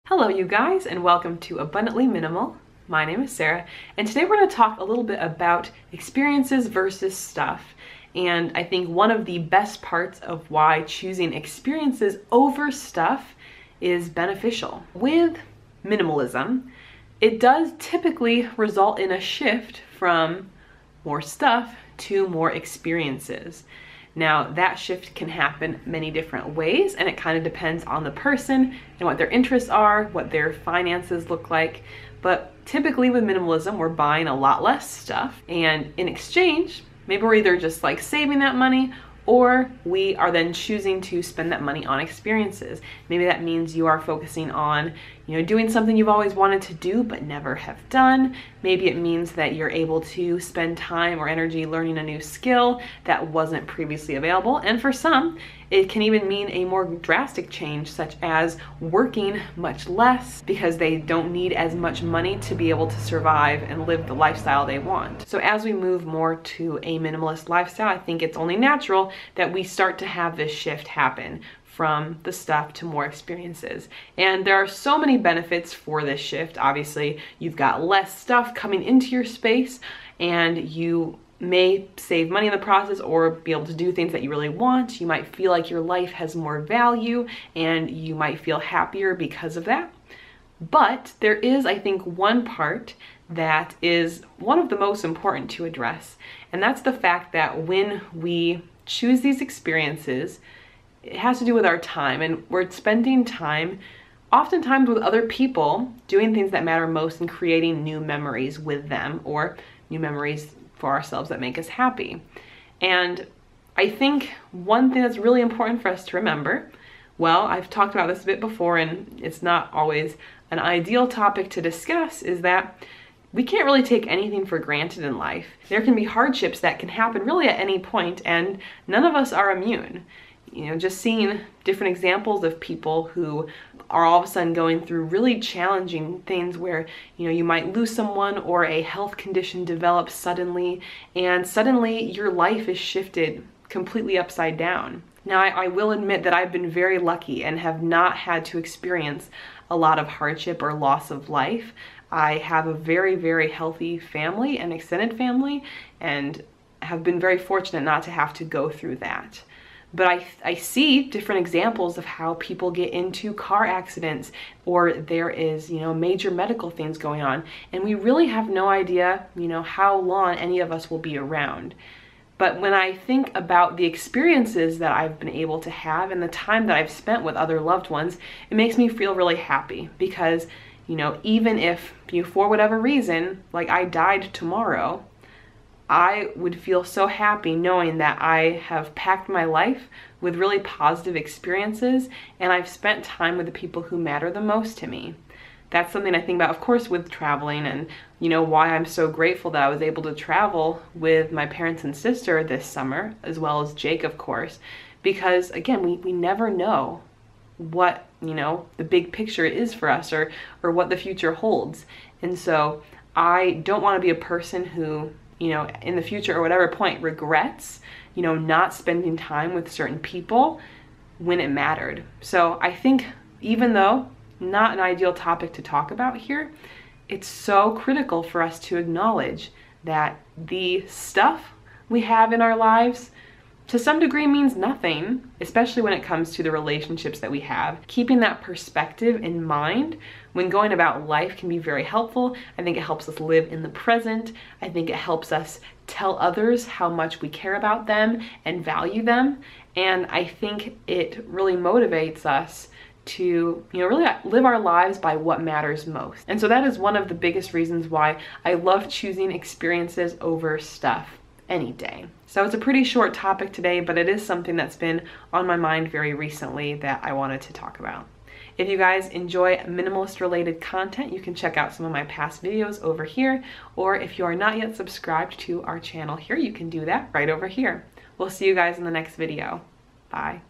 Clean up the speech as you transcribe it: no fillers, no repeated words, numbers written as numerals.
Hello you guys, and welcome to Abundantly Minimal. My name is Sarah, and today we're going to talk a little bit about experiences versus stuff. And I think one of the best parts of why choosing experiences over stuff is beneficial. With minimalism, it does typically result in a shift from more stuff to more experiences. Now, that shift can happen many different ways, and it kind of depends on the person and what their interests are, what their finances look like. But typically with minimalism, we're buying a lot less stuff, and in exchange, maybe we're either just like saving that money, or we are then choosing to spend that money on experiences. Maybe that means you are focusing on, doing something you've always wanted to do but never have done. Maybe it means that you're able to spend time or energy learning a new skill that wasn't previously available. And for some, it can even mean a more drastic change, such as working much less because they don't need as much money to be able to survive and live the lifestyle they want. So as we move more to a minimalist lifestyle, I think it's only natural that we start to have this shift happen from the stuff to more experiences. And there are so many benefits for this shift. Obviously, you've got less stuff coming into your space, and you may save money in the process or be able to do things that you really want. You might feel like your life has more value, and you might feel happier because of that. But there is, I think, one part that is one of the most important to address, and that's the fact that when we choose these experiences, it has to do with our time, and we're spending time oftentimes with other people doing things that matter most and creating new memories with them, or new memories for ourselves that make us happy. And I think one thing that's really important for us to remember, well, I've talked about this a bit before, and it's not always an ideal topic to discuss, is that we can't really take anything for granted in life. There can be hardships that can happen really at any point, and none of us are immune. Just seeing different examples of people who are all of a sudden going through really challenging things where, you might lose someone or a health condition develops suddenly, and suddenly your life is shifted completely upside down. Now, I will admit that I've been very lucky and have not had to experience a lot of hardship or loss of life. I have a very, very healthy family and extended family, and have been very fortunate not to have to go through that. But I see different examples of how people get into car accidents, or there is, major medical things going on, and we really have no idea, how long any of us will be around. But when I think about the experiences that I've been able to have and the time that I've spent with other loved ones, it makes me feel really happy because, even if, for whatever reason, like I died tomorrow, I would feel so happy knowing that I have packed my life with really positive experiences, and I've spent time with the people who matter the most to me. That's something I think about, of course, with traveling, and why I'm so grateful that I was able to travel with my parents and sister this summer, as well as Jake, of course, because again, we never know what, the big picture is for us, or what the future holds. And so I don't want to be a person who, in the future or whatever point regrets, not spending time with certain people when it mattered. So I think, even though not an ideal topic to talk about here, it's so critical for us to acknowledge that the stuff we have in our lives to some degree means nothing, especially when it comes to the relationships that we have. Keeping that perspective in mind when going about life can be very helpful. I think it helps us live in the present. I think it helps us tell others how much we care about them and value them. And I think it really motivates us to, really live our lives by what matters most. And so that is one of the biggest reasons why I love choosing experiences over stuff any day. So it's a pretty short topic today, but it is something that's been on my mind very recently that I wanted to talk about. If you guys enjoy minimalist related content, you can check out some of my past videos over here, or if you are not yet subscribed to our channel here, you can do that right over here. We'll see you guys in the next video. Bye.